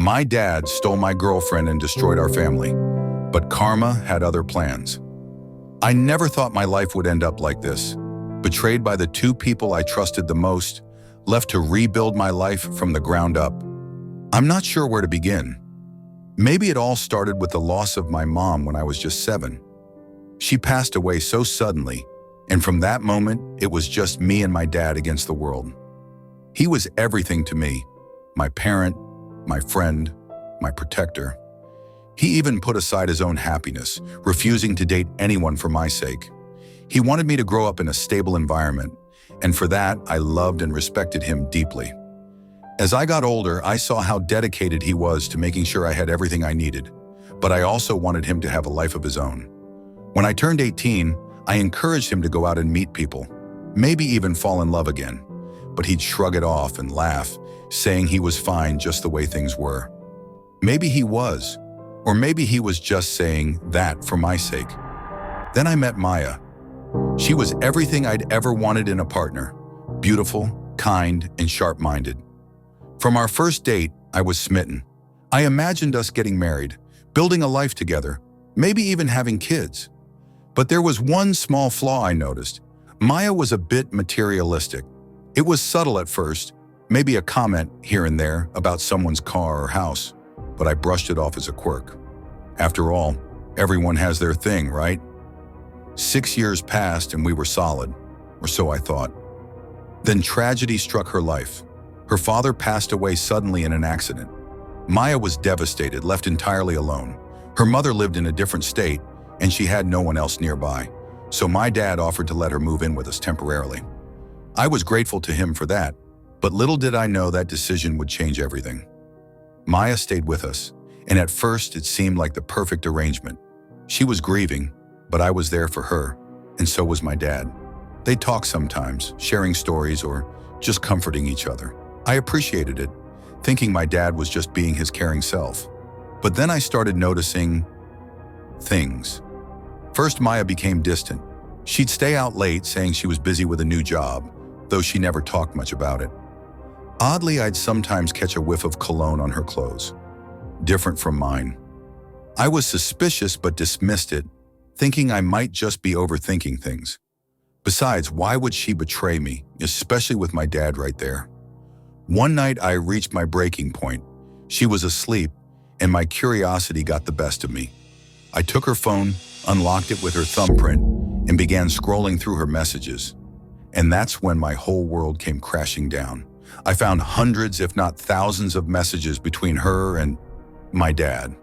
My dad stole my girlfriend and destroyed our family, but karma had other plans. I never thought my life would end up like this, betrayed by the two people I trusted the most, left to rebuild my life from the ground up. I'm not sure where to begin. Maybe it all started with the loss of my mom when I was just 7. She passed away so suddenly, and from that moment, it was just me and my dad against the world. He was everything to me, my parent, my friend, my protector. He even put aside his own happiness, refusing to date anyone for my sake. He wanted me to grow up in a stable environment, and for that, I loved and respected him deeply. As I got older, I saw how dedicated he was to making sure I had everything I needed, but I also wanted him to have a life of his own. When I turned 18, I encouraged him to go out and meet people, maybe even fall in love again, but he'd shrug it off and laugh, saying he was fine just the way things were. Maybe he was, or maybe he was just saying that for my sake. Then I met Maya. She was everything I'd ever wanted in a partner, beautiful, kind, and sharp-minded. From our first date, I was smitten. I imagined us getting married, building a life together, maybe even having kids. But there was one small flaw I noticed. Maya was a bit materialistic. It was subtle at first, maybe a comment here and there about someone's car or house, but I brushed it off as a quirk. After all, everyone has their thing, right? 6 years passed and we were solid, or so I thought. Then tragedy struck her life. Her father passed away suddenly in an accident. Maya was devastated, left entirely alone. Her mother lived in a different state, and she had no one else nearby, so my dad offered to let her move in with us temporarily. I was grateful to him for that, but little did I know that decision would change everything. Maya stayed with us, and at first it seemed like the perfect arrangement. She was grieving, but I was there for her, and so was my dad. They talked sometimes, sharing stories or just comforting each other. I appreciated it, thinking my dad was just being his caring self. But then I started noticing things. First, Maya became distant. She'd stay out late saying she was busy with a new job, though she never talked much about it. Oddly, I'd sometimes catch a whiff of cologne on her clothes, different from mine. I was suspicious but dismissed it, thinking I might just be overthinking things. Besides, why would she betray me, especially with my dad right there? One night I reached my breaking point. She was asleep, and my curiosity got the best of me. I took her phone, unlocked it with her thumbprint, and began scrolling through her messages. And that's when my whole world came crashing down. I found hundreds, if not thousands, of messages between her and my dad.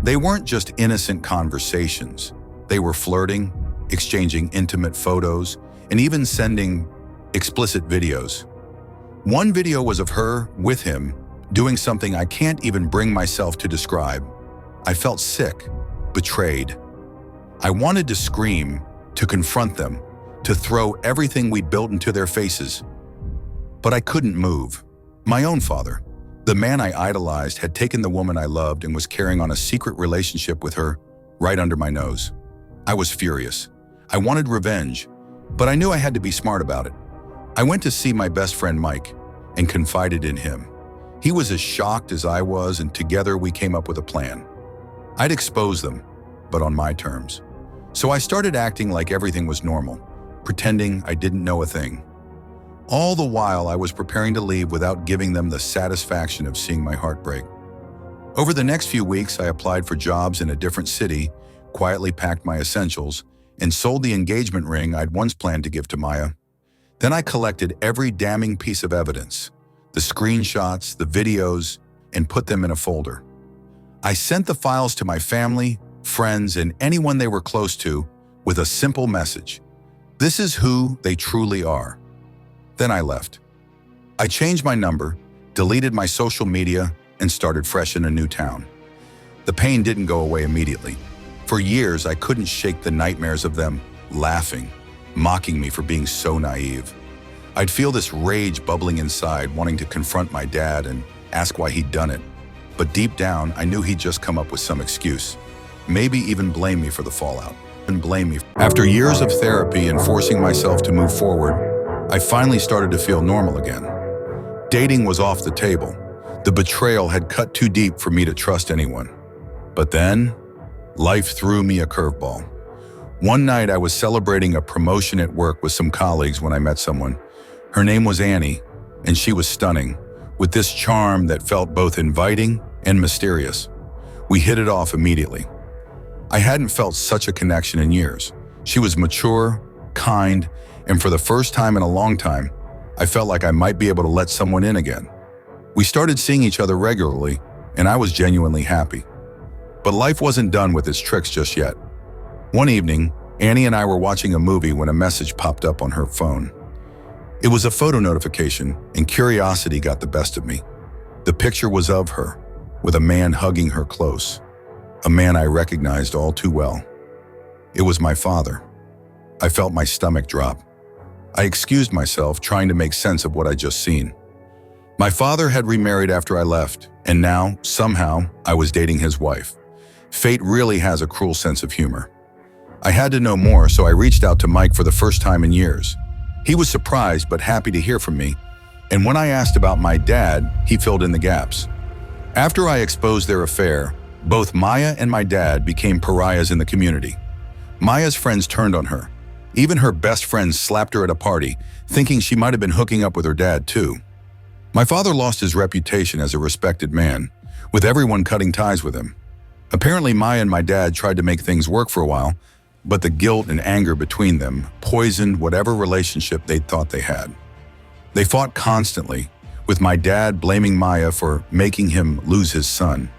They weren't just innocent conversations. They were flirting, exchanging intimate photos, and even sending explicit videos. One video was of her with him doing something I can't even bring myself to describe. I felt sick, betrayed. I wanted to scream, to confront them, to throw everything we'd built into their faces. But I couldn't move. My own father, the man I idolized, had taken the woman I loved and was carrying on a secret relationship with her right under my nose. I was furious. I wanted revenge, but I knew I had to be smart about it. I went to see my best friend Mike and confided in him. He was as shocked as I was, and together we came up with a plan. I'd expose them, but on my terms. So I started acting like everything was normal, pretending I didn't know a thing. All the while, I was preparing to leave without giving them the satisfaction of seeing my heart break. Over the next few weeks, I applied for jobs in a different city, quietly packed my essentials, and sold the engagement ring I'd once planned to give to Maya. Then I collected every damning piece of evidence, the screenshots, the videos, and put them in a folder. I sent the files to my family, friends, and anyone they were close to with a simple message. This is who they truly are. Then I left. I changed my number, deleted my social media, and started fresh in a new town. The pain didn't go away immediately. For years, I couldn't shake the nightmares of them laughing, mocking me for being so naive. I'd feel this rage bubbling inside, wanting to confront my dad and ask why he'd done it. But deep down, I knew he'd just come up with some excuse, maybe even blame me for the fallout. After years of therapy and forcing myself to move forward, I finally started to feel normal again. Dating was off the table. The betrayal had cut too deep for me to trust anyone. But then, life threw me a curveball. One night I was celebrating a promotion at work with some colleagues when I met someone. Her name was Annie, and she was stunning, with this charm that felt both inviting and mysterious. We hit it off immediately. I hadn't felt such a connection in years. She was mature, kind, and for the first time in a long time, I felt like I might be able to let someone in again. We started seeing each other regularly, and I was genuinely happy. But life wasn't done with its tricks just yet. One evening, Annie and I were watching a movie when a message popped up on her phone. It was a photo notification, and curiosity got the best of me. The picture was of her, with a man hugging her close, a man I recognized all too well. It was my father. I felt my stomach drop. I excused myself, trying to make sense of what I'd just seen. My father had remarried after I left, and now, somehow, I was dating his wife. Fate really has a cruel sense of humor. I had to know more, so I reached out to Mike for the first time in years. He was surprised but happy to hear from me, and when I asked about my dad, he filled in the gaps. After I exposed their affair, both Maya and my dad became pariahs in the community. Maya's friends turned on her. Even her best friends slapped her at a party, thinking she might have been hooking up with her dad too. My father lost his reputation as a respected man, with everyone cutting ties with him. Apparently, Maya and my dad tried to make things work for a while, but the guilt and anger between them poisoned whatever relationship they thought they had. They fought constantly, with my dad blaming Maya for making him lose his son.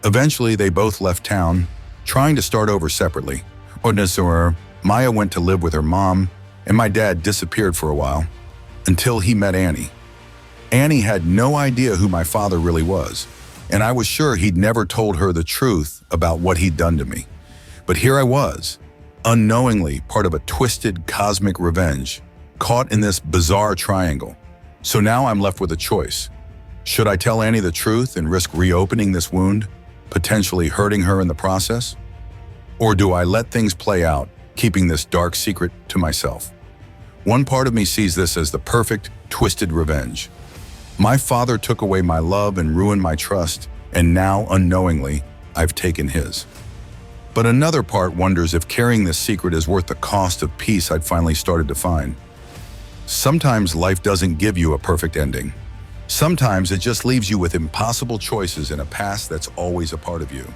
Eventually, they both left town, trying to start over separately. Maya went to live with her mom, and my dad disappeared for a while, until he met Annie. Annie had no idea who my father really was, and I was sure he'd never told her the truth about what he'd done to me. But here I was, unknowingly part of a twisted cosmic revenge, caught in this bizarre triangle. So now I'm left with a choice. Should I tell Annie the truth and risk reopening this wound, potentially hurting her in the process? Or do I let things play out, keeping this dark secret to myself? One part of me sees this as the perfect, twisted revenge. My father took away my love and ruined my trust, and now, unknowingly, I've taken his. But another part wonders if carrying this secret is worth the cost of peace I'd finally started to find. Sometimes life doesn't give you a perfect ending. Sometimes it just leaves you with impossible choices in a past that's always a part of you.